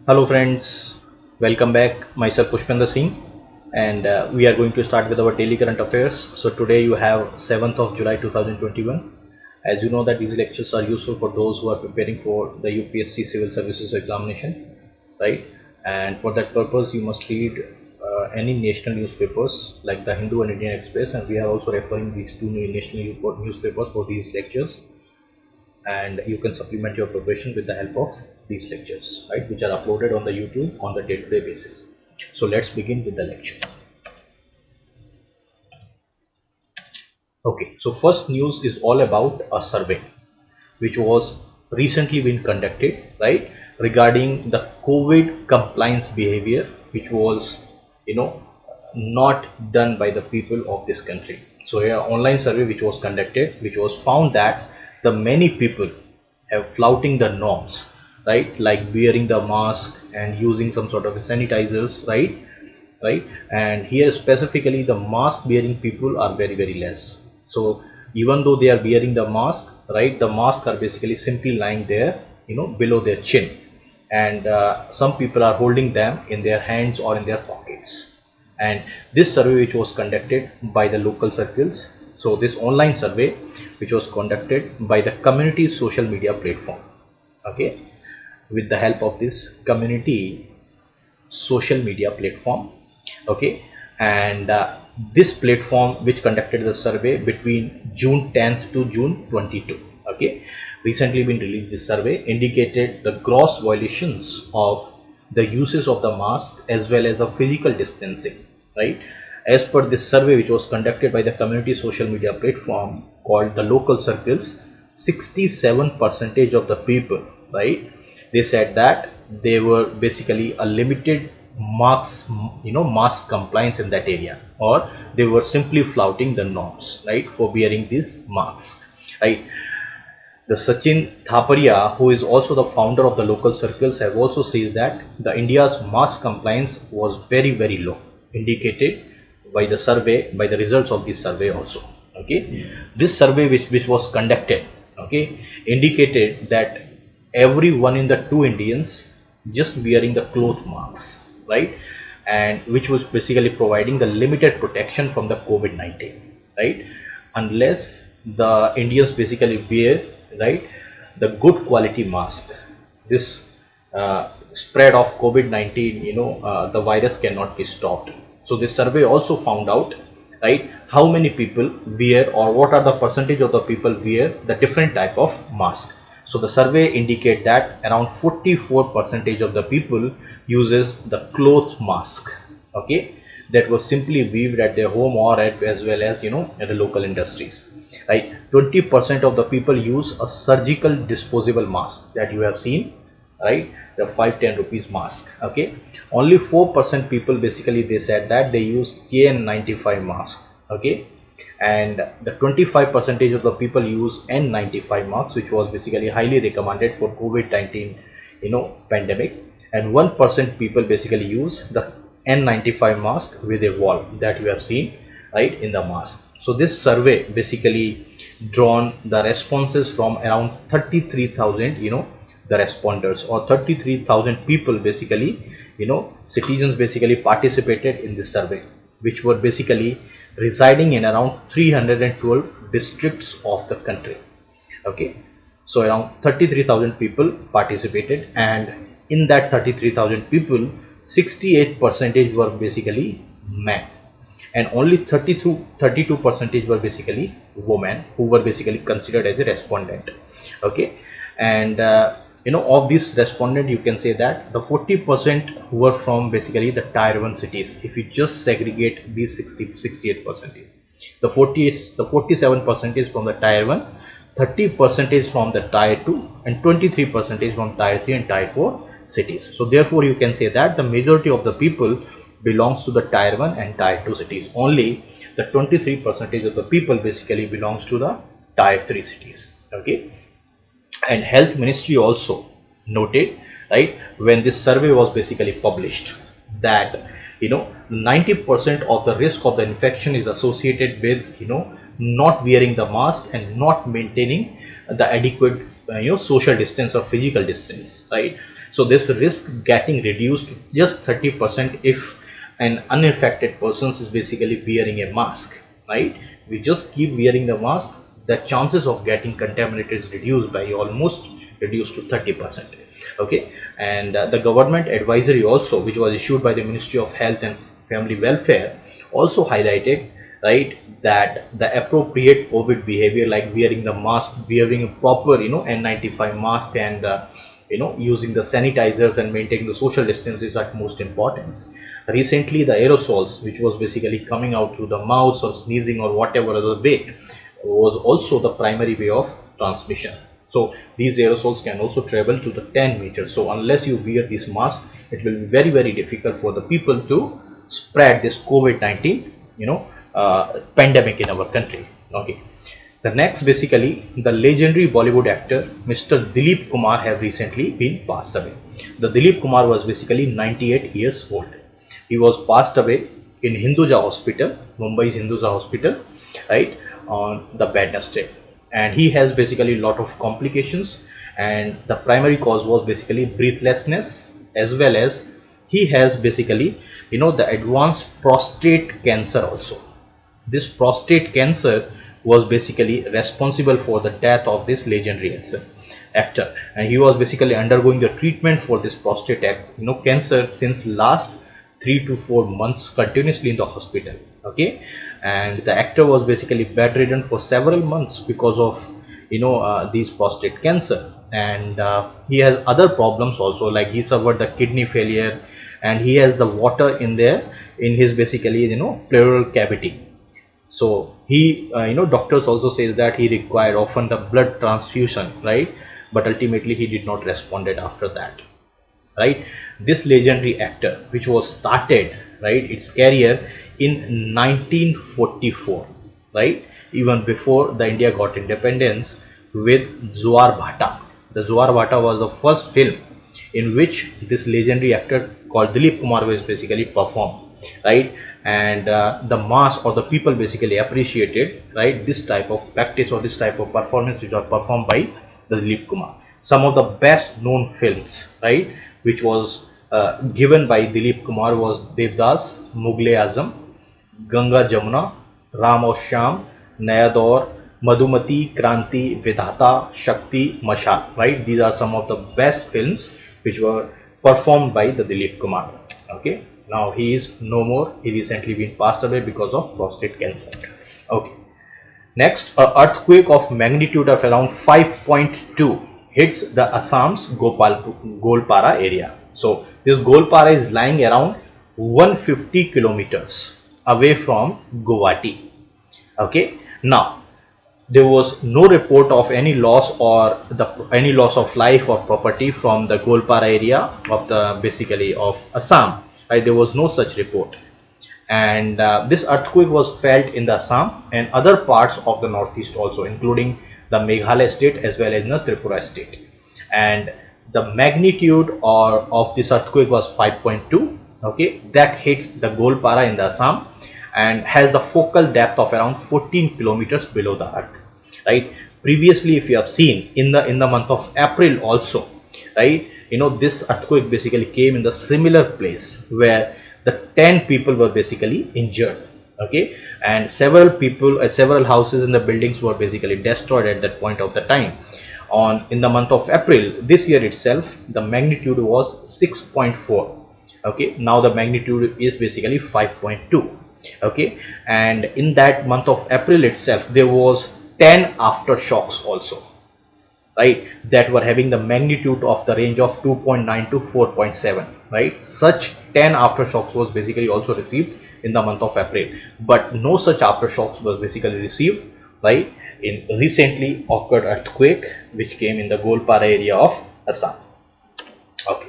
Hello friends, welcome back. Myself Pushpender Singh, and we are going to start with our daily current affairs. So today you have 7th of July 2021. As you know that these lectures are useful for those who are preparing for the UPSC Civil Services examination, right? And for that purpose you must read any national newspapers like the Hindu and Indian Express, and we are also referring these two national newspapers for these lectures, and you can supplement your preparation with the help of these lectures, right, which are uploaded on the YouTube on the day-to-day basis. So let's begin with the lecture. Okay, so first news is all about a survey which was recently been conducted, right, regarding the COVID compliance behavior, which was, not done by the people of this country. So an online survey which was conducted, which was found that the many people have flouting the norms, right, like wearing the mask and using some sort of sanitizers, right, and here specifically the mask bearing people are very less. So even though they are wearing the mask, right, the mask are basically simply lying there, below their chin, and some people are holding them in their hands or in their pockets. And this survey which was conducted by the local circles, so this online survey which was conducted by the community social media platform, okay, with the help of this community social media platform, okay, and this platform which conducted the survey between June 10th to June 22, okay, recently been released. This survey indicated the gross violations of the uses of the mask as well as the physical distancing, right. As per this survey which was conducted by the community social media platform called the local circles, 67% of the people, right, they said that they were basically a limited mask compliance in that area, or they were simply flouting the norms, right, for wearing these masks, right. The Sachin Thaparia, who is also the founder of the local circles, have also says that the India's mask compliance was very low, indicated by the survey, by the results of this survey also, okay. This survey which was conducted, okay, indicated that everyone in the two Indians just wearing the cloth masks, right, and which was basically providing the limited protection from the COVID-19, right, unless the Indians basically wear, right, the good quality mask, this spread of COVID-19, the virus cannot be stopped. So this survey also found out, right, how many people wear, or what are the percentage of the people wear the different type of mask. So the survey indicate that around 44% of the people uses the cloth mask, okay, that was simply weaved at their home or as well as at the local industries, right. 20% of the people use a surgical disposable mask that you have seen, right, the 5-10 rupees mask, okay. Only 4% people basically they said that they use KN95 mask, okay, and the 25% of the people use N95 mask, which was basically highly recommended for COVID-19 pandemic, and 1% people basically use the N95 mask with a wall that you have seen, right, in the mask. So this survey basically drawn the responses from around 33,000 the responders, or 33,000 people basically citizens basically participated in this survey, which were basically residing in around 312 districts of the country, okay. So around 33,000 people participated, and in that 33,000 people, 68% were basically men, and only 32% were basically women, who were basically considered as a respondent, okay. And of this respondent, you can say that the 40% were from basically the tier 1 cities. If you just segregate these 68%, the 47% is from the tier 1, 30% is from the tier 2, and 23% is from tier 3 and tier 4 cities. So therefore you can say that the majority of the people belongs to the tier 1 and tier 2 cities. Only the 23% of the people basically belongs to the tier 3 cities, okay. And health ministry also noted, right, when this survey was basically published, that 90% of the risk of the infection is associated with not wearing the mask and not maintaining the adequate social distance or physical distance, right? So this risk getting reduced to just 30% if an uninfected person is basically wearing a mask, right? We just keep wearing the mask, the chances of getting contaminated is reduced by almost reduced to 30%. Okay, and the government advisory also, which was issued by the Ministry of Health and Family Welfare, also highlighted, right, that the appropriate COVID behavior like wearing the mask, wearing a proper N95 mask, and using the sanitizers and maintaining the social distance is at most importance. Recently the aerosols, which was basically coming out through the mouth or sneezing or whatever other way, was also the primary way of transmission. So these aerosols can also travel to the 10 meters. So unless you wear this mask, it will be very, very difficult for the people to spread this COVID-19 pandemic in our country. Okay, the next, basically, the legendary Bollywood actor Mr. Dilip Kumar have recently been passed away. The Dilip Kumar was basically 98 years old. He was passed away in Hinduja Hospital, Mumbai's Hinduja Hospital, right, on the Wednesday. And he has basically a lot of complications, and the primary cause was basically breathlessness, as well as he has basically the advanced prostate cancer also. This prostate cancer was basically responsible for the death of this legendary actor, and he was basically undergoing the treatment for this prostate cancer since last 3 to 4 months continuously in the hospital. Okay, and the actor was basically bedridden for several months because of these prostate cancer, and he has other problems also, like he suffered the kidney failure, and he has the water in his basically pleural cavity. So he doctors also says that he required often the blood transfusion, right, but ultimately he did not responded after that, right. This legendary actor, which was started, right, its career in 1944, right, even before the India got independence, with Zoar Bhata. The Zoar Bhata was the first film in which this legendary actor called Dilip Kumar was basically performed, right, and the mass or the people basically appreciated, right, this type of practice or this type of performance which are performed by the Dilip Kumar. Some of the best known films, right, which was given by Dilip Kumar was Devdas, Mughal-e-Azam, Ganga Jamuna, Ram aur Shyam, Naya Daur, Madhumati, Kranti, Vidhata, Shakti, Mashal, right. These are some of the best films which were performed by the Dilip Kumar. Okay, now he is no more. He recently been passed away because of prostate cancer. Okay, next, an earthquake of magnitude of around 5.2 hits the Assam's Golpara area. So this Golpara is lying around 150 kilometers away from Guwahati. Okay, now there was no report of any loss or any loss of life or property from the Golpara area of the basically of Assam. Right, there was no such report, and this earthquake was felt in the Assam and other parts of the northeast also, including the Meghalaya state as well as the Tripura state, and the magnitude of this earthquake was 5.2. okay, that hits the Golpara in the Assam and has the focal depth of around 14 kilometers below the earth, right. Previously, if you have seen in the month of April also, right, this earthquake basically came in the similar place where the 10 people were basically injured. Okay, and several people at several houses in the buildings were basically destroyed at that point of the time. In the month of April this year itself, the magnitude was 6.4. okay, now the magnitude is basically 5.2. okay, and in that month of April itself there was 10 aftershocks also, right, that were having the magnitude of the range of 2.9 to 4.7, right. Such 10 aftershocks was basically also received in the month of April, but no such aftershocks was basically received, right, in recently occurred earthquake which came in the Golpara area of Assam. Okay,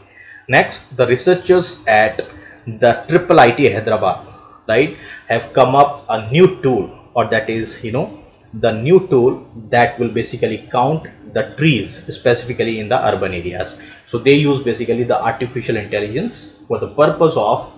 next, the researchers at the IIIT Hyderabad, right, have come up a new tool, or that is the new tool that will basically count the trees specifically in the urban areas. So they use basically the artificial intelligence for the purpose of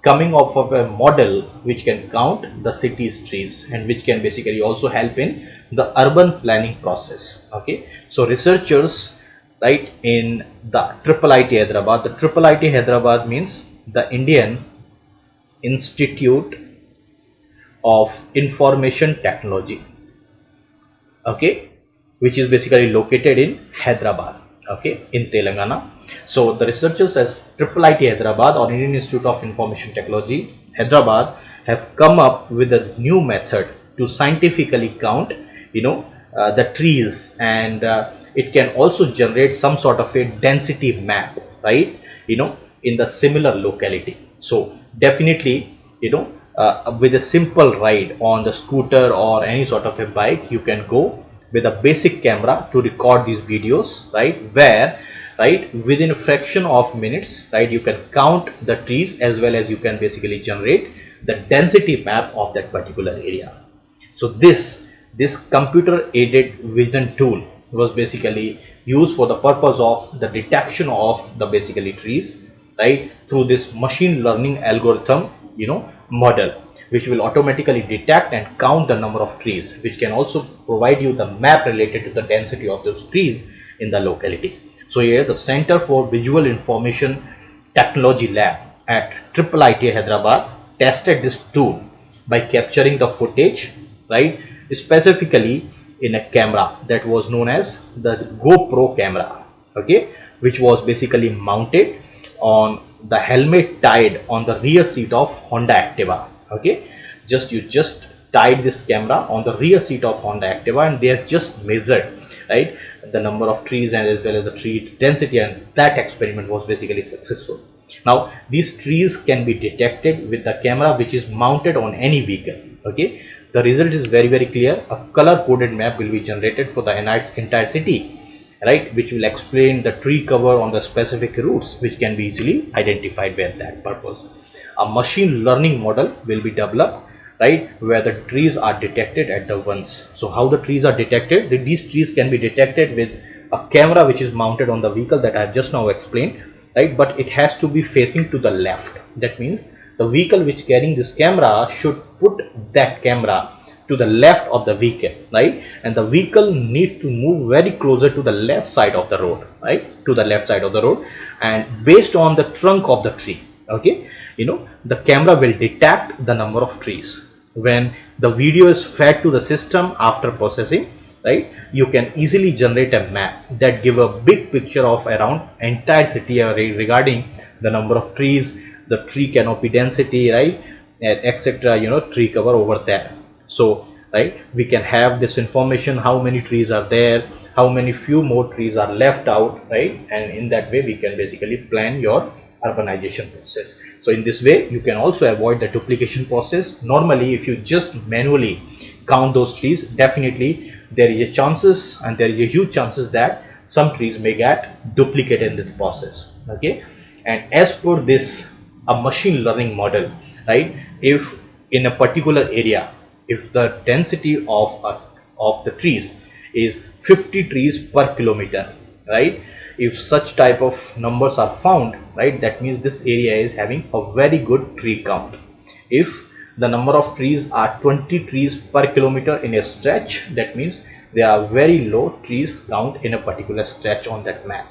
coming up of a model which can count the city's trees and which can basically also help in the urban planning process. Okay, so researchers, right, in the IIIT Hyderabad, the IIIT Hyderabad means the Indian Institute of Information Technology, okay, which is basically located in Hyderabad, okay, in Telangana. So the researchers as IIIT Hyderabad or Indian Institute of Information Technology Hyderabad have come up with a new method to scientifically count, the trees, and it can also generate some sort of a density map, right, in the similar locality. So definitely, with a simple ride on the scooter or any sort of a bike, you can go with a basic camera to record these videos, right, where, right, within a fraction of minutes, right, you can count the trees as well as you can basically generate the density map of that particular area. So this computer aided vision tool was basically used for the purpose of the detection of the basically trees, right, through this machine learning algorithm, model, which will automatically detect and count the number of trees, which can also provide you the map related to the density of those trees in the locality. So here the Center for Visual Information Technology Lab at IIIT Hyderabad tested this tool by capturing the footage, right, specifically in a camera that was known as the GoPro camera, okay, which was basically mounted on the helmet tied on the rear seat of Honda Activa. Okay, you just tied this camera on the rear seat of Honda Activa and they have just measured, right, the number of trees and as well as the tree density, and that experiment was basically successful. Now these trees can be detected with the camera which is mounted on any vehicle. Okay, the result is very clear. A color coded map will be generated for the entire city, right, which will explain the tree cover on the specific routes which can be easily identified with that purpose. A machine learning model will be developed, right, where the trees are detected at the once. So how the trees are detected? These trees can be detected with a camera which is mounted on the vehicle that I have just now explained, right, but it has to be facing to the left. That means the vehicle which carrying this camera should put that camera to the left of the vehicle, right, and the vehicle need to move very closer to the left side of the road, right, to the left side of the road, and based on the trunk of the tree, okay, the camera will detect the number of trees. When the video is fed to the system after processing, right, you can easily generate a map that give a big picture of around entire city regarding the number of trees, the tree canopy density, right, etc, tree cover over there. So, right, we can have this information, how many trees are there, how many few more trees are left out, right, and in that way we can basically plan your urbanization process. So in this way you can also avoid the duplication process. Normally if you just manually count those trees, definitely there is a chances and there is a huge chances that some trees may get duplicated in the process. Okay, and as per this a machine learning model, right, if in a particular area, if the density of the trees is 50 trees per kilometer, right, if such type of numbers are found, right, that means this area is having a very good tree count. If the number of trees are 20 trees per kilometer in a stretch, that means there are very low trees count in a particular stretch on that map.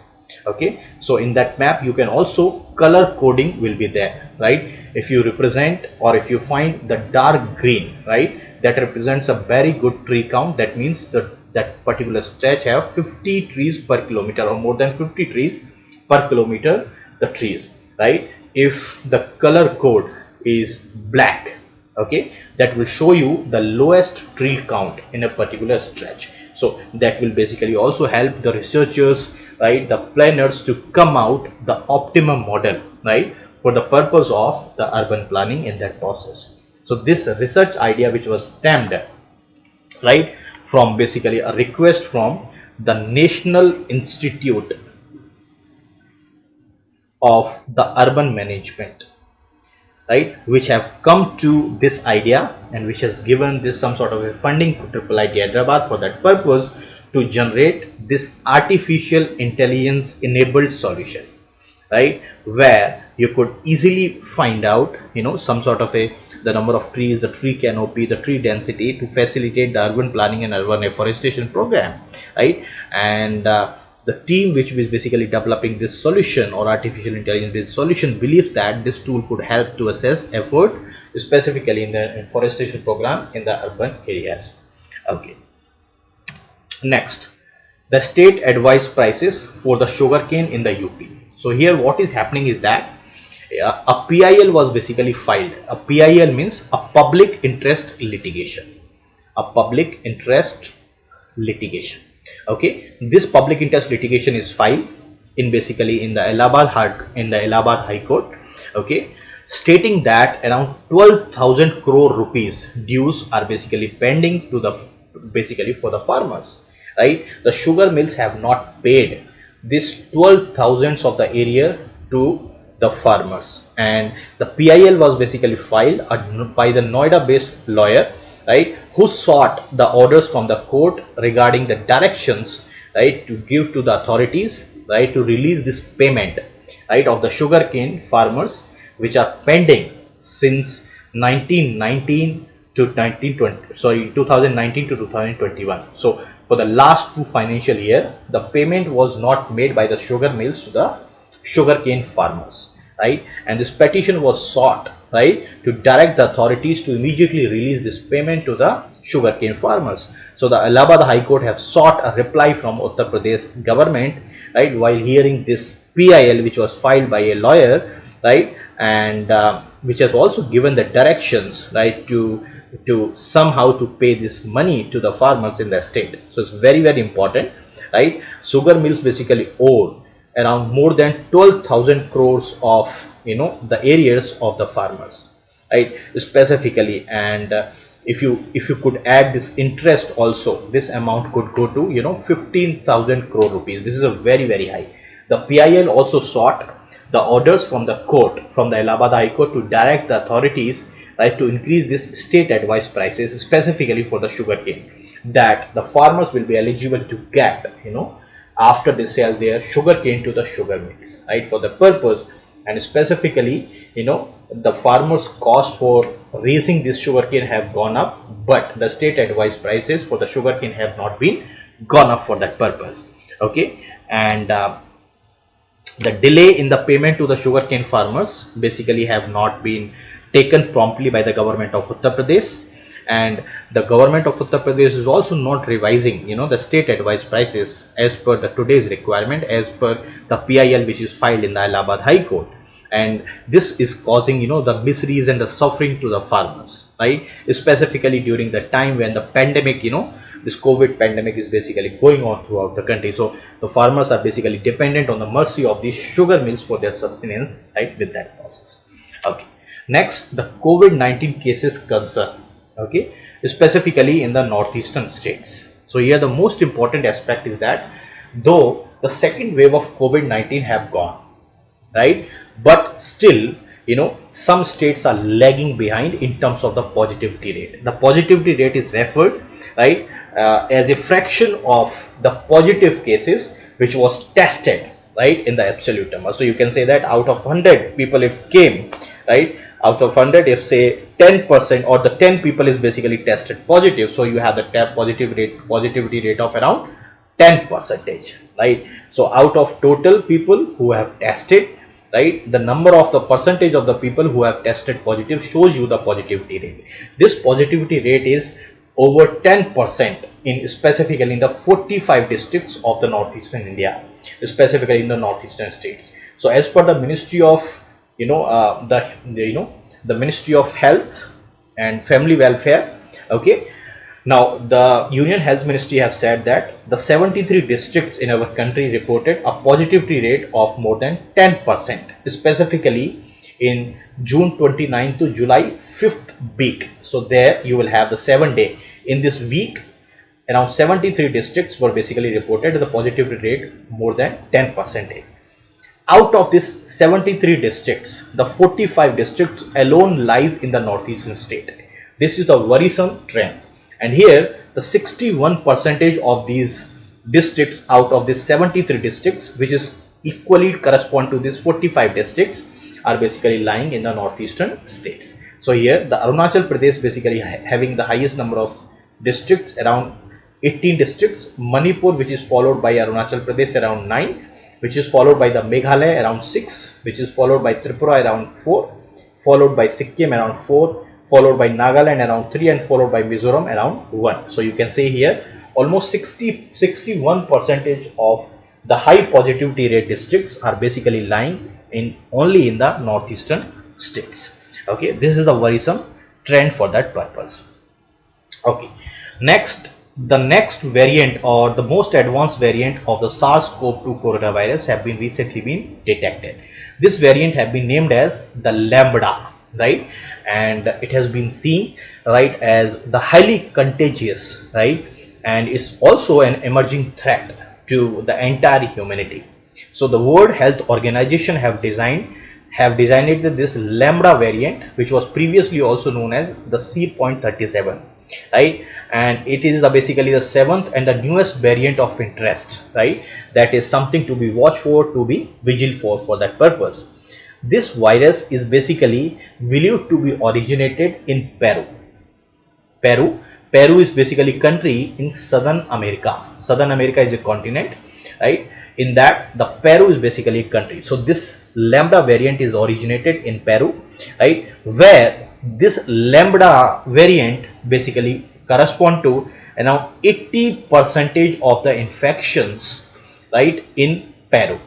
Okay, so in that map you can also color coding will be there, right. If you represent or if you find the dark green, right, that represents a very good tree count, that means that particular stretch have 50 trees per kilometer or more than 50 trees per kilometer the trees, right. If the color code is black, okay, that will show you the lowest tree count in a particular stretch. So that will basically also help the researchers, right, the planners to come out the optimum model, right, for the purpose of the urban planning in that process. So this research idea which was stemmed, right, from basically a request from the National Institute of the Urban Management, right, which have come to this idea and which has given this some sort of a funding to IIIT Hyderabad for that purpose to generate this artificial intelligence enabled solution. right, where you could easily find out, some sort of the number of trees, the tree canopy, the tree density to facilitate the urban planning and urban afforestation program, right? And the team which is basically developing this solution or artificial intelligence based solution believes that this tool could help to assess effort specifically in the afforestation program in the urban areas. Okay, next, the state advised prices for the sugarcane in the UP. So here what is happening is that a PIL was basically filed. A PIL means a public interest litigation. A public interest litigation. Okay, this public interest litigation is filed in basically in the Allahabad High Court. Okay, stating that around 12,000 crore rupees dues are basically pending to the basically for the farmers, right? The sugar mills have not paid this 12,000s of the area to the farmers, and the PIL was basically filed by the Noida based lawyer, right, who sought the orders from the court regarding the directions, right, to give to the authorities, right, to release this payment, right, of the sugarcane farmers which are pending since 1919 to 2019 to 2021. So for the last 2 financial year, the payment was not made by the sugar mills to the sugarcane farmers, right? And this petition was sought, right, to direct the authorities to immediately release this payment to the sugarcane farmers. So the Allahabad High Court have sought a reply from Uttar Pradesh government, right, while hearing this PIL which was filed by a lawyer, right, and which has also given the directions, right, to somehow to pay this money to the farmers in the state. So it's very, very important, right? Sugar mills basically owe around more than 12,000 crores of the arrears of the farmers, right, specifically. And if you could add this interest also, this amount could go to 15,000 crore rupees. This is a very, very high. The PIL also sought the orders from the court, from the Allahabad High Court, to direct the authorities, right, to increase this state advised prices specifically for the sugarcane that the farmers will be eligible to get after they sell their sugarcane to the sugar mills, right, for the purpose. And specifically, the farmers' cost for raising this sugarcane have gone up, but the state advised prices for the sugarcane have not been gone up for that purpose. Okay, and the delay in the payment to the sugarcane farmers basically have not been taken promptly by the government of Uttar Pradesh, and the government of Uttar Pradesh is also not revising the state advised prices as per the today's requirement, as per the PIL which is filed in the Allahabad High Court. And this is causing the miseries and the suffering to the farmers, right, specifically during the time when the pandemic, this COVID pandemic is basically going on throughout the country. So the farmers are basically dependent on the mercy of these sugar mills for their sustenance, right, with that process. Okay, next, the COVID-19 cases concern, okay, specifically in the northeastern states. So here the most important aspect is that though the second wave of COVID-19 have gone, right, but still some states are lagging behind in terms of the positivity rate. The positivity rate is referred, right, as a fraction of the positive cases which was tested, right, in the absolute number. So you can say that out of 100 people if came, right, out of 100, if say 10% or the 10 people is basically tested positive, so you have the positivity rate of around 10%, right? So out of total people who have tested, right, the number of the percentage of the people who have tested positive shows you the positivity rate. This positivity rate is over 10% in specifically in the 45 districts of the northeastern India, specifically in the northeastern states. So as per the Ministry of the Ministry of Health and Family Welfare, okay, now the Union Health Ministry have said that the 73 districts in our country reported a positivity rate of more than 10%, specifically in June 29 to July 5th week. So there you will have the 7-day. In this week, around 73 districts were basically reported the positivity rate more than 10%. Out of this 73 districts, the 45 districts alone lies in the northeastern state. This is the worrisome trend. And here the 61% of these districts out of these 73 districts, which is equally correspond to these 45 districts are basically lying in the northeastern states. So here the Arunachal Pradesh basically having the highest number of districts, around 18 districts, Manipur, which is followed by Arunachal Pradesh, around 9, which is followed by the Meghalaya, around 6, which is followed by Tripura, around 4, followed by Sikkim, around 4, followed by Nagaland, around 3, and followed by Mizoram, around 1. So you can say here almost 61% of the high positivity rate districts are basically lying in only in the northeastern states. Okay, this is the worrisome trend for that purpose. Okay, next, the next variant or the most advanced variant of the SARS-CoV-2 coronavirus have been recently been detected. This variant have been named as the Lambda, right? And it has been seen, right, as the highly contagious, right, and is also an emerging threat to the entire humanity. So the World Health Organization have designated this Lambda variant, which was previously also known as the C.37, right, and it is basically the 7th and the newest variant of interest, right, that is something to be watched for, to be vigilant for that purpose. This virus is basically believed to be originated in Peru. Peru is basically a country in Southern America. Southern America is a continent, right? In that, the Peru is basically a country. So this Lambda variant is originated in Peru, right, where this Lambda variant basically correspond to around 80% of the infections, right, in Peru.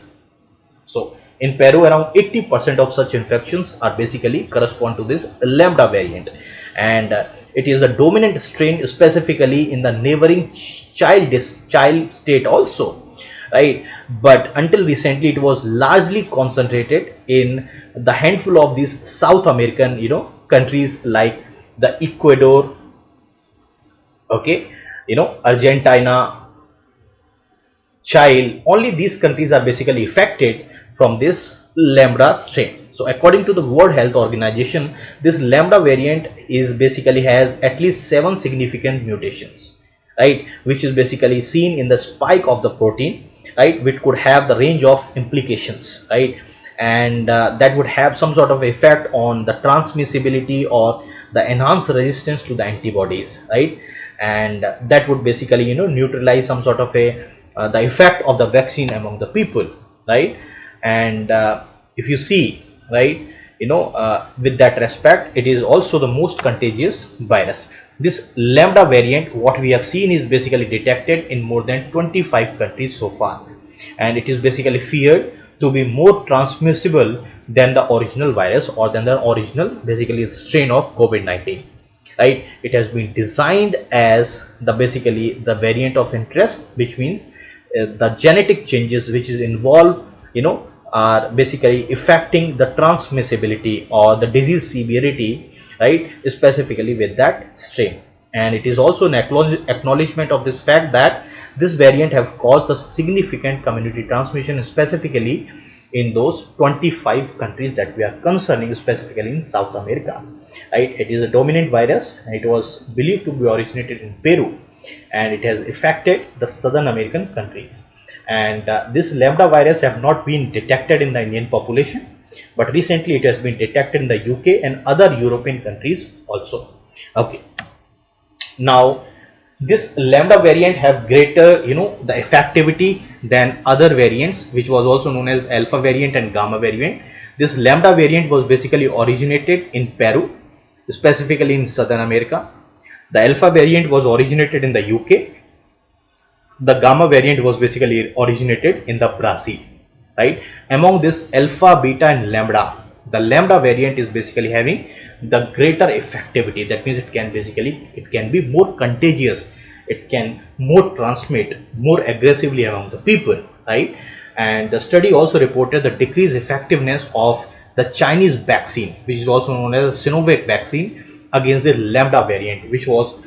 So in Peru, around 80% of such infections are basically correspond to this Lambda variant, and it is the dominant strain specifically in the neighboring child state also, right? But until recently it was largely concentrated in the handful of these South American, countries like the Ecuador, okay, Argentina, Chile. Only these countries are basically affected from this Lambda strain. So according to the World Health Organization, this Lambda variant is basically has at least 7 significant mutations, right, which is basically seen in the spike of the protein, right, which could have the range of implications, right, and that would have some sort of effect on the transmissibility or the enhanced resistance to the antibodies, right, and that would basically neutralize some sort of a the effect of the vaccine among the people, right. And if you see, right, with that respect, it is also the most contagious virus. This Lambda variant, what we have seen, is basically detected in more than 25 countries so far, and it is basically feared to be more transmissible than the original virus or than the original basically strain of COVID-19, right. It has been designed as the basically the variant of interest, which means the genetic changes which is involved are basically affecting the transmissibility or the disease severity, right, specifically with that strain. And it is also an acknowledgement of this fact that this variant have caused a significant community transmission, specifically in those 25 countries that we are concerning, specifically in South America, right. It is a dominant virus, and it was believed to be originated in Peru, and it has affected the Southern American countries. And this Lambda virus have not been detected in the Indian population, but recently it has been detected in the UK and other European countries also. Okay, now this Lambda variant have greater the effectivity than other variants, which was also known as Alpha variant and Gamma variant. This Lambda variant was basically originated in Peru, specifically in Southern America. The Alpha variant was originated in the UK. The Gamma variant was basically originated in the Brazil, right. Among this Alpha, Beta and Lambda, the Lambda variant is basically having the greater effectivity. That means it can be more contagious, it can more transmit more aggressively among the people, right. And the study also reported the decreased effectiveness of the Chinese vaccine, which is also known as Sinovac vaccine, against the Lambda variant, which was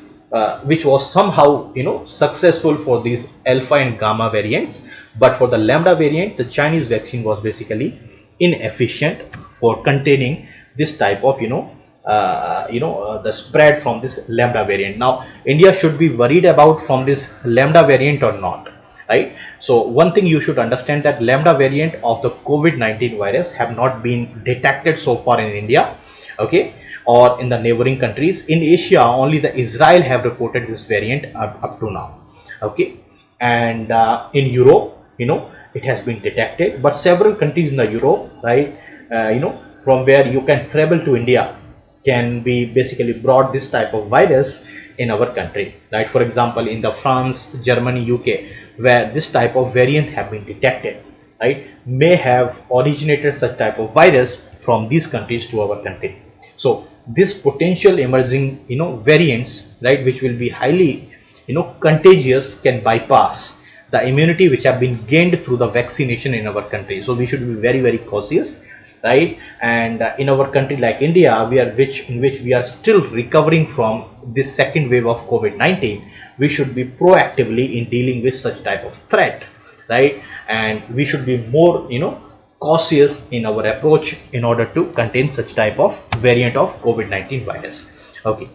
somehow successful for these Alpha and Gamma variants. But for the Lambda variant, the Chinese vaccine was basically inefficient for containing this type of the spread from this Lambda variant. Now India should be worried about from this Lambda variant or not? right? So one thing you should understand, that lambda variant of the COVID-19 virus have not been detected so far in India, okay, or in the neighboring countries. In Asia, only the Israel have reported this variant up to now, okay. And in Europe, it has been detected, but several countries in the Europe, right, from where you can travel to India, can be basically brought this type of virus in our country, right? For example, in the France, Germany, UK, where this type of variant have been detected, right, may have originated such type of virus from these countries to our country. So this potential emerging variants, right, which will be highly contagious, can bypass the immunity which have been gained through the vaccination in our country. So we should be very, very cautious, right? And in our country like India, in which we are still recovering from this second wave of COVID-19, we should be proactively in dealing with such type of threat, right? And we should be more cautious in our approach in order to contain such type of variant of COVID-19 virus. Okay,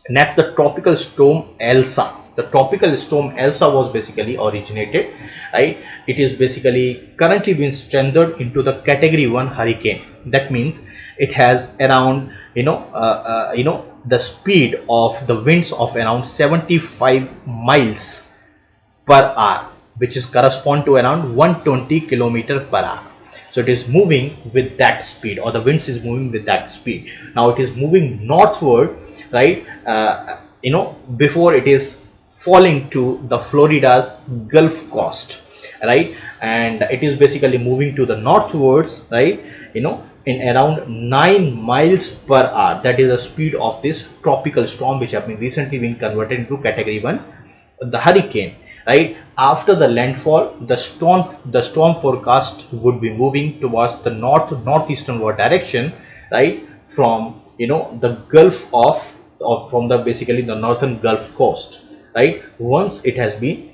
next, the tropical storm Elsa. The tropical storm Elsa was basically originated, right? It is basically currently been strengthened into the category 1 hurricane. That means it has around the speed of the winds of around 75 miles per hour, which is correspond to around 120 kilometer per hour. So it is moving with that speed, or the winds is moving with that speed. Now it is moving northward, right? Before it is falling to the Florida's Gulf Coast, right? And it is basically moving to the northwards, right? In around 9 miles per hour. That is the speed of this tropical storm, which have been recently been converted into category 1, the hurricane, right? After the landfall, the storm forecast would be moving towards the northeasternward direction, right, from the Gulf of from the basically the northern Gulf coast, right, once it has been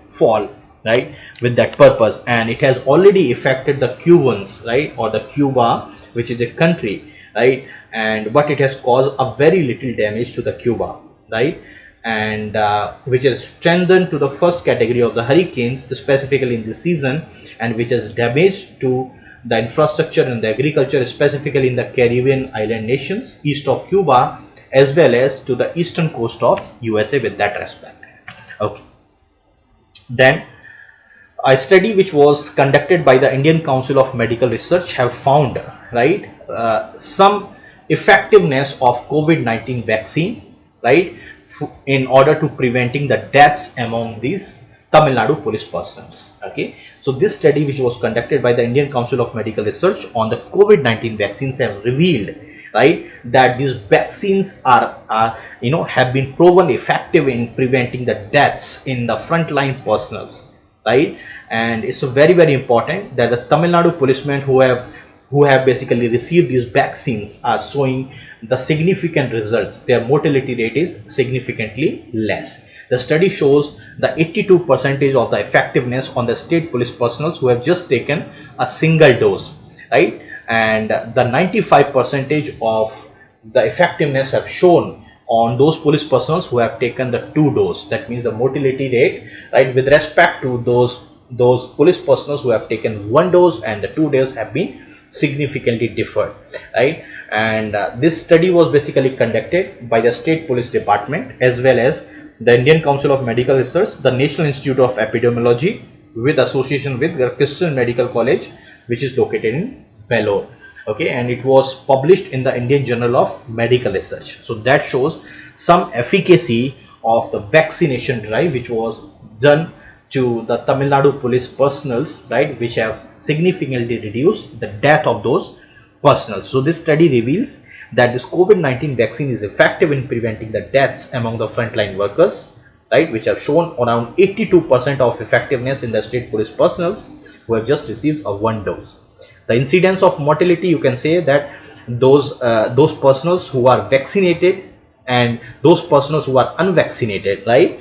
fall, right, with that purpose. And it has already affected the Cubans, right, or the Cuba, which is a country, right, and but it has caused a very little damage to the Cuba, right, and which is strengthened to the first category of the hurricanes specifically in this season, and which has damaged to the infrastructure and the agriculture specifically in the Caribbean island nations east of Cuba, as well as to the eastern coast of USA with that respect. Okay, then a study which was conducted by the Indian Council of Medical Research have found, right, some effectiveness of COVID-19 vaccine, right, in order to preventing the deaths among these Tamil Nadu police persons. Okay, so this study which was conducted by the Indian Council of Medical Research on the COVID-19 vaccines have revealed, right, that these vaccines are have been proven effective in preventing the deaths in the frontline personals, right. And it's very, very important that the Tamil Nadu policemen who have basically received these vaccines are showing the significant results. Their mortality rate is significantly less. The study shows the 82% of the effectiveness on the state police personnel who have just taken a single dose, right, and the 95% of the effectiveness have shown on those police personnel who have taken the 2 dose. That means the mortality rate, right, with respect to those police personnel who have taken 1 dose and the 2 doses have been significantly differed, right. And this study was basically conducted by the State Police Department as well as the Indian Council of Medical Research, the National Institute of Epidemiology, with association with the Christian Medical College, which is located in Vellore. Okay, and it was published in the Indian Journal of Medical Research. So that shows some efficacy of the vaccination drive which was done to the Tamil Nadu police personnels, right, which have significantly reduced the death of those personnel. So this study reveals that this COVID-19 vaccine is effective in preventing the deaths among the frontline workers, right, which have shown around 82% of effectiveness in the state police personnel who have just received a 1 dose. The incidence of mortality, you can say that those personnel who are vaccinated and those personnel who are unvaccinated, right,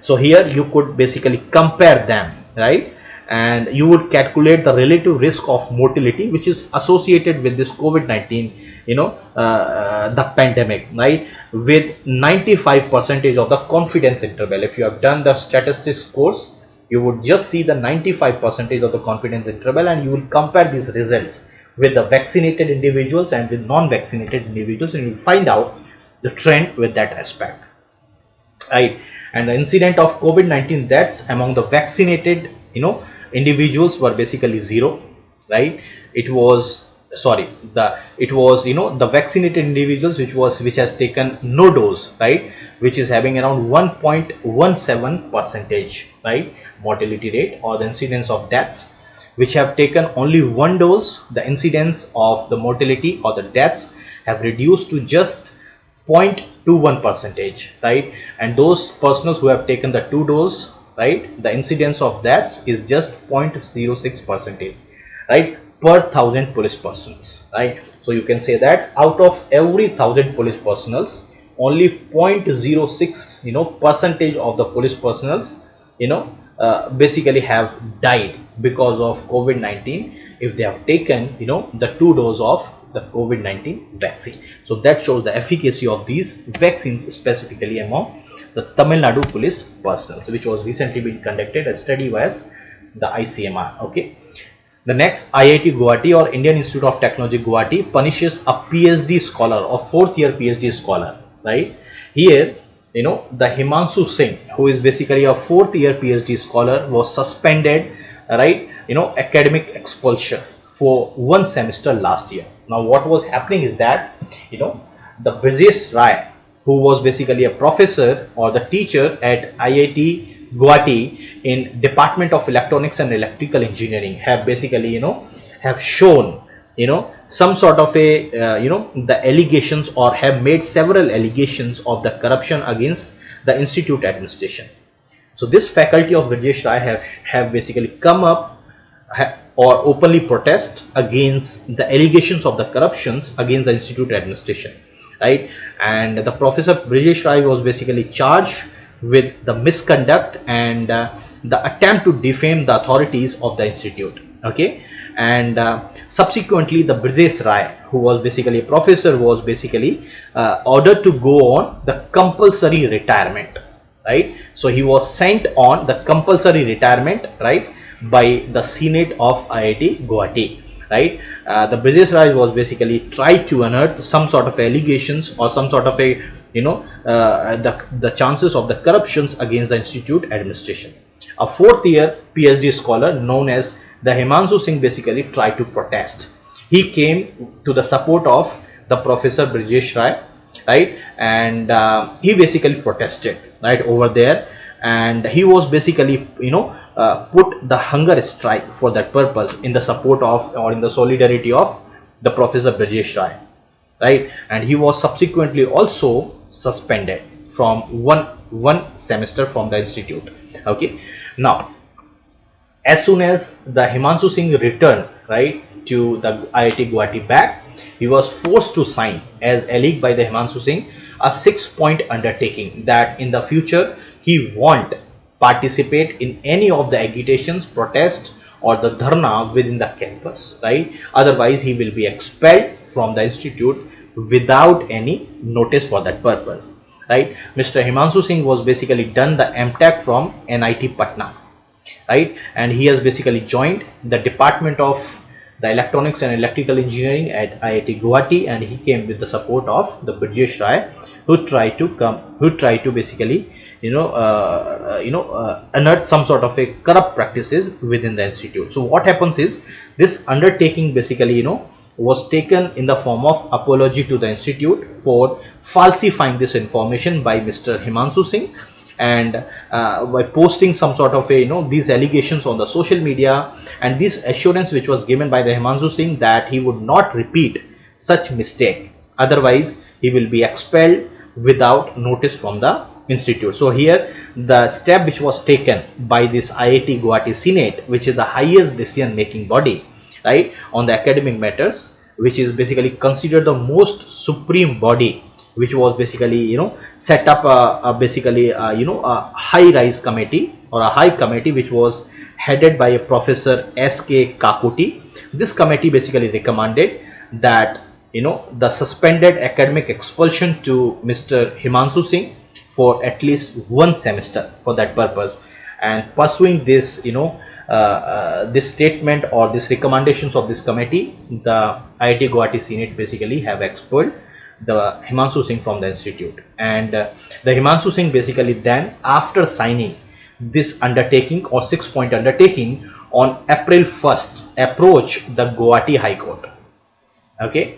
so here you could basically compare them, right, and you would calculate the relative risk of mortality which is associated with this COVID-19 the pandemic, right, with 95% of the confidence interval. If you have done the statistics course, you would just see the 95% of the confidence interval, and you will compare these results with the vaccinated individuals and with non-vaccinated individuals, and you will find out the trend with that respect, right? And the incident of COVID-19 deaths among the vaccinated individuals were basically zero, right? It was the vaccinated individuals which has taken no dose, right, which is having around 1.17 percentage, right, mortality rate or the incidence of deaths, which have taken only one dose, the incidence of the mortality or the deaths have reduced to just 0.21 percentage, right? And those persons who have taken the two dose, right, the incidence of deaths is just 0.06 percentage, right, per 1000 police personnels, right? So you can say that out of every 1000 police personnels, only 0.06 percentage of the police personnels basically have died because of COVID-19 if they have taken the two dose of the COVID-19 vaccine. So that shows the efficacy of these vaccines specifically among the Tamil Nadu police personnel, which was recently been conducted a study was the ICMR. Okay. The next, IIT Guwahati or Indian Institute of Technology Guwahati punishes a PhD scholar or fourth year PhD scholar, right? Here, the Himanshu Singh, who is basically a fourth year PhD scholar, was suspended, right? Academic expulsion for one semester last year. Now, what was happening is that, the Brajesh Rai, who was basically a professor or the teacher at IIT Guwahati in Department of Electronics and Electrical Engineering, have basically, have shown, some sort of a, the allegations or have made several allegations of the corruption against the institute administration. So this faculty of Brajesh Rai have basically come up or openly protest against the allegations of the corruptions against the institute administration, right? And the professor Brajesh Rai was basically charged with the misconduct and the attempt to defame the authorities of the institute. Okay, and subsequently the Brajesh Rai, who was basically a professor, was basically ordered to go on the compulsory retirement, right? So he was sent on the compulsory retirement, right, by the Senate of IIT Guwahati, right? The Brajesh Rai was basically tried to unearth some sort of allegations or some sort of a the chances of the corruptions against the institute administration. A fourth year PhD scholar known as the Himanshu Singh basically tried to protest. He came to the support of the professor Brajesh Rai, right, and he basically protested right over there, and he was basically put the hunger strike for that purpose in the support of or in the solidarity of the professor Brajesh Rai, right, and he was subsequently also suspended from one semester from the institute. Okay, now as soon as the Himanshu Singh returned right to the IIT Guwahati back, he was forced to sign, as alleged by the Himanshu Singh, a 6-point undertaking that in the future he won't participate in any of the agitations, protests or the dharna within the campus, right? Otherwise he will be expelled from the institute without any notice for that purpose, right? Mr. Himanshu Singh was basically done the MTech from NIT Patna, right, and he has basically joined the Department of the Electronics and Electrical Engineering at IIT Guwahati, and he came with the support of the Brajesh Rai, who tried to basically unearth some sort of a corrupt practices within the institute. So what happens is this undertaking basically was taken in the form of apology to the institute for falsifying this information by Mr. Himanshu Singh, and by posting some sort of a these allegations on the social media, and this assurance which was given by the Himanshu Singh that he would not repeat such mistake, otherwise he will be expelled without notice from the institute. So here the step which was taken by this IIT Guwahati Senate, which is the highest decision making body right on the academic matters, which is basically considered the most supreme body, which was basically set up a high rise committee or a high committee which was headed by a professor S.K. Kakuti. This committee basically recommended that the suspended academic expulsion to Mr. Himanshu Singh for at least one semester for that purpose, and pursuing this, this statement or this recommendations of this committee, the IIT Guwahati Senate basically have expelled the Himanshu Singh from the institute. And the Himanshu Singh basically then, after signing this undertaking or 6-point undertaking, on April 1st approached the Guwahati High Court, okay,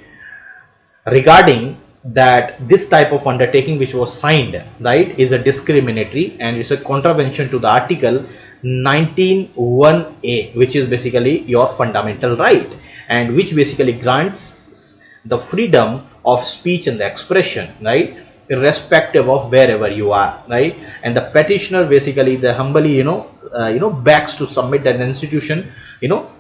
regarding that this type of undertaking which was signed, right, is a discriminatory and it's a contravention to the article 19(1)(a), which is basically your fundamental right, and which basically grants the freedom of speech and the expression, right, irrespective of wherever you are, right. And the petitioner basically, the humbly begs to submit that an institution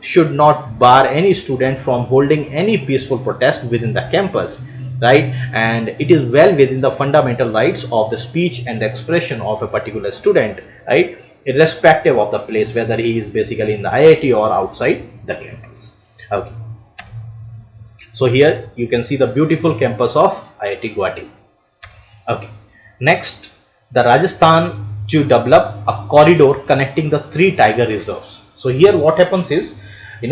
should not bar any student from holding any peaceful protest within the campus, right. And it is well within the fundamental rights of the speech and the expression of a particular student, right, irrespective of the place, whether he is basically in the IIT or outside the campus. Okay, so here you can see the beautiful campus of IIT Guwahati. Okay, next, the Rajasthan to develop a corridor connecting the 3 tiger reserves. So here what happens is, in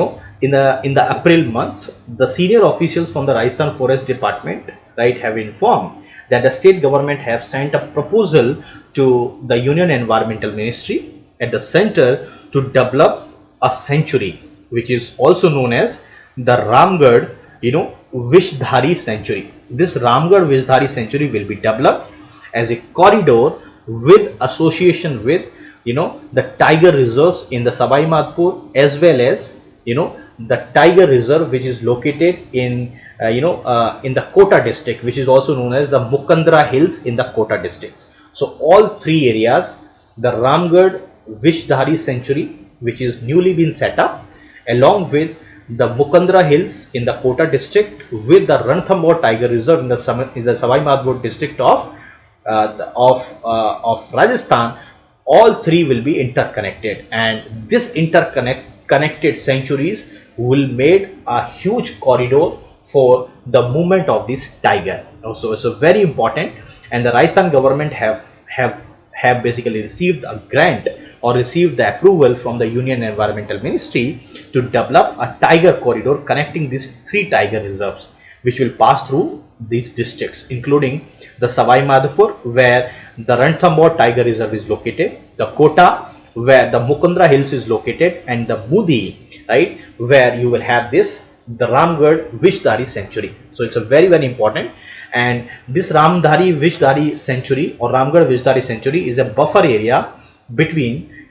the April month, the senior officials from the Rajasthan Forest Department, right, have informed that the state government have sent a proposal to the Union Environmental Ministry at the center to develop a sanctuary, which is also known as the Ramgarh Vishdhari Sanctuary. This Ramgarh Vishdhari Sanctuary will be developed as a corridor with association with the tiger reserves in the Sabai Madhupur, as well as the tiger reserve which is located in in the Kota district, which is also known as the Mukandra Hills in the Kota district. So all 3 areas, the Ramgarh Vishdhari Sanctuary, which is newly been set up, along with the Mukandra Hills in the Kota district, with the Ranthambore Tiger Reserve in the Sabai Madhupur district of Rajasthan, all 3 will be interconnected, and this connected sanctuaries will make a huge corridor for the movement of this tiger. So it's a very important, and the Rajasthan government have basically received a grant or received the approval from the Union Environmental Ministry to develop a tiger corridor connecting these 3 tiger reserves, which will pass through these districts, including the Savai Madhupur, where the Ranthambore Tiger Reserve is located, the Kota, where the Mukandra Hills is located, and the Mudi, right, where you will have the Ramgarh Vishdhari Sanctuary. So it's a very, very important, and this Ramdhari Vishdhari Sanctuary or Ramgarh Vishdhari Sanctuary is a buffer area between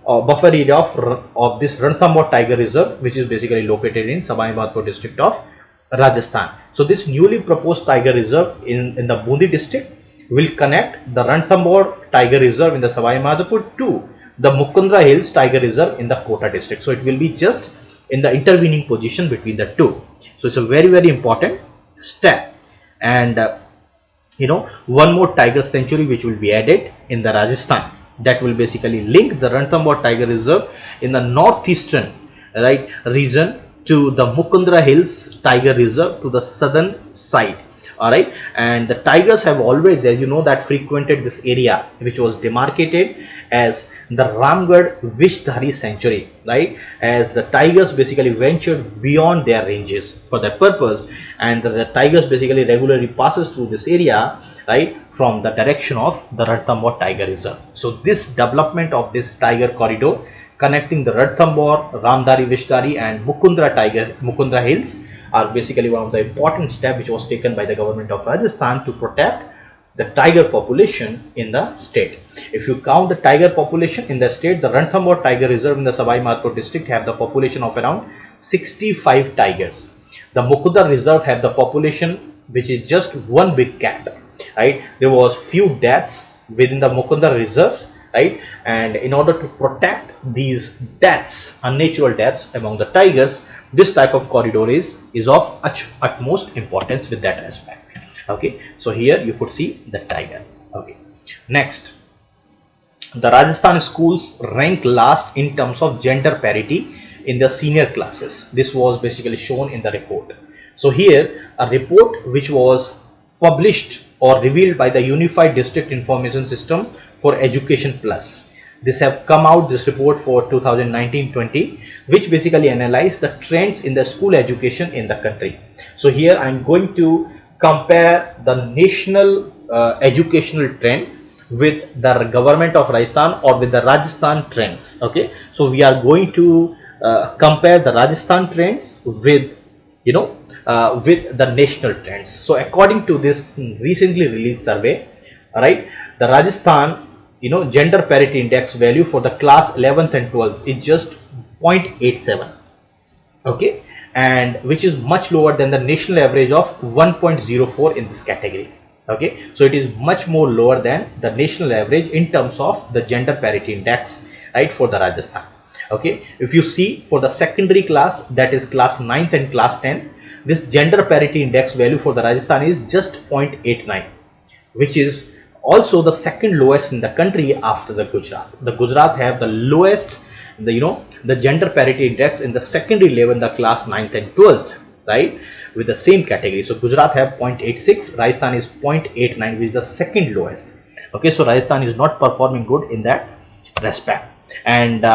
buffer area of this Ranthambore Tiger Reserve, which is basically located in Sabai Madhupur district of Rajasthan. So this newly proposed tiger reserve in the Bundi district will connect the Ranthambore Tiger Reserve in the Savai Madhupur to the Mukandra Hills Tiger Reserve in the Kota district. So it will be just in the intervening position between the 2. So it's a very, very important step. And one more tiger sanctuary which will be added in the Rajasthan, that will basically link the Ranthambore Tiger Reserve in the northeastern region to the Mukandra Hills Tiger Reserve to the southern side. Alright, and the tigers have always, as you know, that frequented this area, which was demarcated as the Ramgarh Vishdhari Sanctuary, right, as the tigers basically ventured beyond their ranges for that purpose, and the tigers basically regularly passes through this area, right, from the direction of the Ranthambore Tiger Reserve. So this development of this tiger corridor connecting the Ranthambore, Ramdhari Vishdhari and Mukandra Hills are basically one of the important steps which was taken by the government of Rajasthan to protect the tiger population in the state. If you count the tiger population in the state, the Ranthambore Tiger Reserve in the Savai Madhupur district have the population of around 65 tigers. The Mukandra Reserve have the population which is just one big cat, right. There was few deaths within the Mukandra Reserve, right, and in order to protect these deaths, unnatural deaths among the tigers, this type of corridor is of utmost importance with that aspect. Okay, so here you could see the tiger. Okay, next, the Rajasthan schools rank last in terms of gender parity in the senior classes. This was basically shown in the report. So here a report which was published or revealed by the Unified District Information System for Education Plus This have come out, this report for 2019-20, which basically analyzed the trends in the school education in the country. So here I'm going to compare the national educational trend with the government of Rajasthan or with the Rajasthan trends. Okay, so we are going to compare the Rajasthan trends with, you know, with the national trends. So according to this recently released survey, right, the Rajasthan, you know, gender parity index value for the class 11th and 12th is just 0.87. Okay, and which is much lower than the national average of 1.04 in this category. Okay, so it is much more lower than the national average in terms of the gender parity index, right, for the Rajasthan. Okay, if you see for the secondary class, that is class 9th and class 10th, this gender parity index value for the Rajasthan is just 0.89, which is also the second lowest in the country after the Gujarat. The Gujarat have the lowest, the gender parity index in the secondary level, the class 9th and 12th, right, with the same category. So Gujarat have 0.86, Rajasthan is 0.89, which is the second lowest. Okay, so Rajasthan is not performing good in that respect. And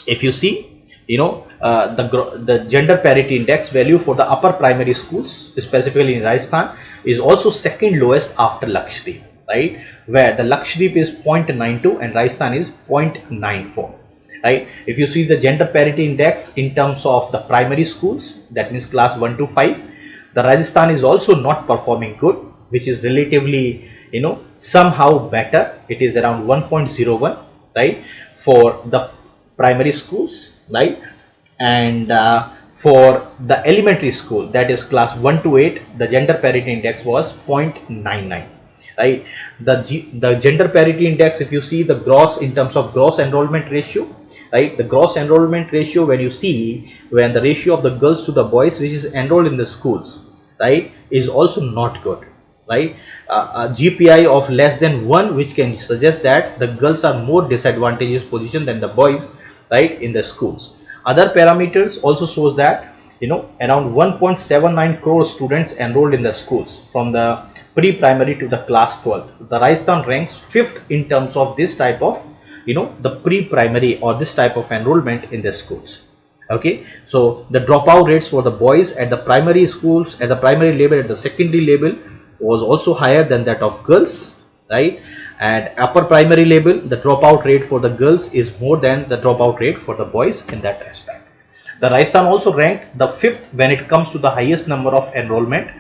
if you see, the gender parity index value for the upper primary schools, specifically in Rajasthan, is also second lowest after Lakshadweep, right, where the Lakshadweep is 0.92 and Rajasthan is 0.94. Right, if you see the gender parity index in terms of the primary schools, that means class 1 to 5, the Rajasthan is also not performing good, which is relatively, somehow better. It is around 1.01, right, for the primary schools, right, and for the elementary school, that is class 1 to 8, the gender parity index was 0.99, right. The gender parity index, if you see the gross, in terms of gross enrollment ratio, right, the gross enrollment ratio, when you see when the ratio of the girls to the boys which is enrolled in the schools, right, is also not good, right. A GPI of less than 1, which can suggest that the girls are more disadvantageous position than the boys, right, in the schools. Other parameters also shows that, around 1.79 crore students enrolled in the schools from the pre-primary to the class 12. The Rajasthan ranks 5th in terms of this type of, the pre-primary or this type of enrollment in the schools. Okay, so the dropout rates for the boys at the primary schools, at the primary level, at the secondary level, was also higher than that of girls, right. At upper primary level, the dropout rate for the girls is more than the dropout rate for the boys in that aspect. The Rajasthan also ranked the 5th when it comes to the highest number of enrollment,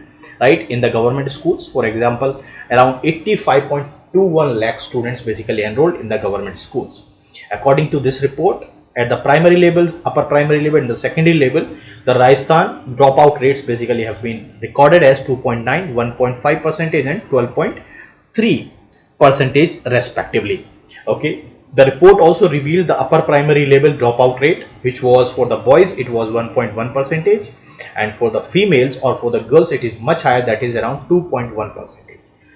right, in the government schools. For example, around 85.21 lakh students basically enrolled in the government schools. According to this report, at the primary level, upper primary level, and the secondary level, the Rajasthan dropout rates basically have been recorded as 2.9, 1.5% and 12.3% respectively. Okay, the report also revealed the upper primary level dropout rate, which was for the boys it was 1.1%, and for the females or for the girls it is much higher, that is around 2.1%.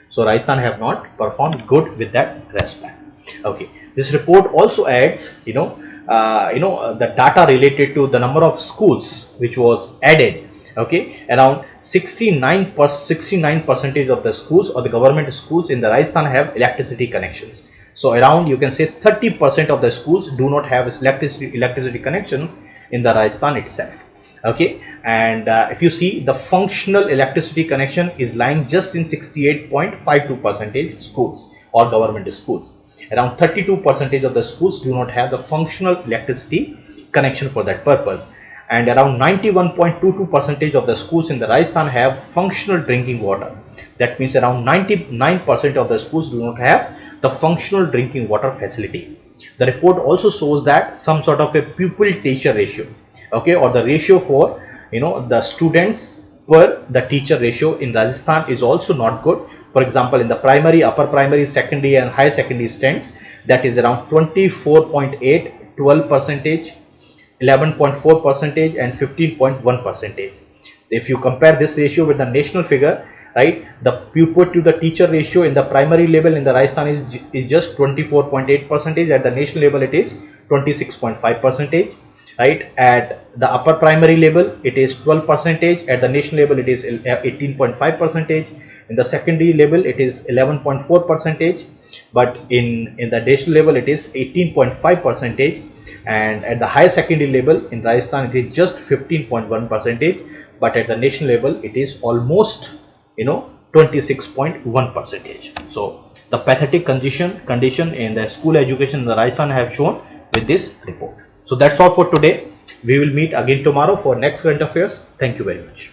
So Rajasthan have not performed good with that respect. Okay, this report also adds, the data related to the number of schools which was added. Okay, around 69% of the schools or the government schools in the Rajasthan have electricity connections. So around, you can say 30% of the schools do not have electricity connections in the Rajasthan itself. Okay, and if you see, the functional electricity connection is lying just in 68.52% schools or government schools. Around 32% of the schools do not have the functional electricity connection for that purpose. And around 91.22% of the schools in the Rajasthan have functional drinking water. That means around 99% of the schools do not have the functional drinking water facility. The report also shows that some sort of a pupil-teacher ratio, okay, or the ratio for, the students per the teacher ratio in Rajasthan is also not good. For example, in the primary, upper primary, secondary and higher secondary stands, that is around 24.8, 12%, 11.4% and 15.1%. If you compare this ratio with the national figure, right, the pupil to the teacher ratio in the primary level in the Rajasthan is just 24.8%. At the national level it is 26.5%, right. At the upper primary level it is 12%. At the national level it is 18.5%. In the secondary level it is 11.4 percentage, but in the national level it is 18.5 percentage, and at the higher secondary level in Rajasthan it is just 15.1 percentage, but at the national level it is almost 26.1 percentage. So the pathetic condition in the school education in the Rajasthan have shown with this report. So that's all for today. We will meet again tomorrow for next current affairs. Thank you very much.